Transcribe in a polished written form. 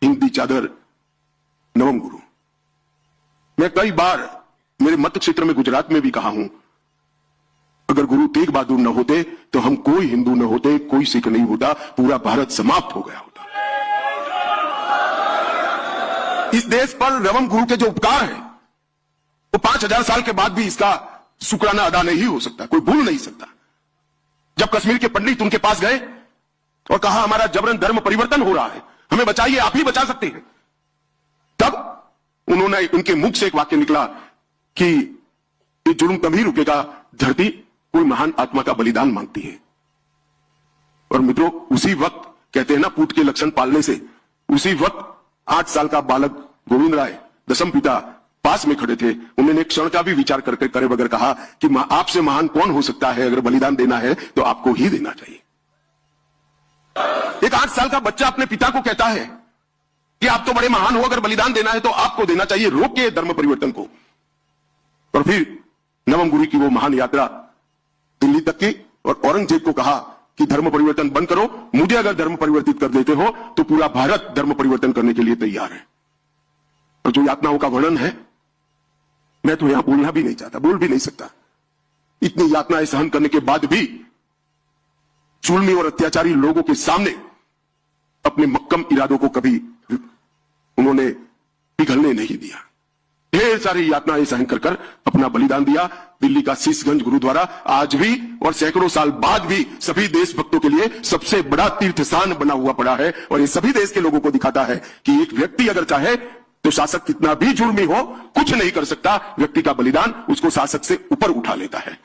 हिंदी चादर नवम गुरु। मैं कई बार मेरे मत क्षेत्र में गुजरात में भी कहा हूं, अगर गुरु तेग बहादुर न होते तो हम कोई हिंदू न होते, कोई सिख नहीं होता, पूरा भारत समाप्त हो गया होता। इस देश पर नवम गुरु के जो उपकार है वो 5000 साल के बाद भी इसका शुक्राना अदा नहीं हो सकता, कोई भूल नहीं सकता। जब कश्मीर के पंडित उनके पास गए और कहा हमारा जबरन धर्म परिवर्तन हो रहा है, हमें बचाइए, आप ही बचा सकते हैं, तब उन्होंने उनके मुख से एक वाक्य निकला कि ये जुर्म तभी रुकेगा धरती कोई महान आत्मा का बलिदान मांगती है। और मित्रों, उसी वक्त कहते हैं ना पूत के लक्षण पालने से, उसी वक्त 8 साल का बालक गोविंद राय दशम पिता पास में खड़े थे। उन्होंने एक क्षण का भी विचार करके करे बगैर कहा कि आपसे महान कौन हो सकता है, अगर बलिदान देना है तो आपको ही देना चाहिए। एक 8 साल का बच्चा अपने पिता को कहता है कि आप तो बड़े महान हो, अगर बलिदान देना है तो आपको देना चाहिए, रोक के धर्म परिवर्तन को। और फिर नवम गुरु की वो महान यात्रा दिल्ली तक की, और औरंगजेब को कहा कि धर्म परिवर्तन बंद करो, मुझे अगर धर्म परिवर्तित कर देते हो तो पूरा भारत धर्म परिवर्तन करने के लिए तैयार है। और जो यातनाओं का वर्णन है, मैं तो यहां बोलना भी नहीं चाहता, बोल भी नहीं सकता। इतनी यातनाएं सहन करने के बाद भी जुल्मी और अत्याचारी लोगों के सामने अपने मक्कम इरादों को कभी उन्होंने पिघलने नहीं दिया। ढेर सारी यातनाएं सहन कर अपना बलिदान दिया। दिल्ली का शीशगंज गुरुद्वारा आज भी और सैकड़ों साल बाद भी सभी देशभक्तों के लिए सबसे बड़ा तीर्थ स्थान बना हुआ पड़ा है। और ये सभी देश के लोगों को दिखाता है कि एक व्यक्ति अगर चाहे तो शासक कितना भी जुर्मी हो कुछ नहीं कर सकता, व्यक्ति का बलिदान उसको शासक से ऊपर उठा लेता है।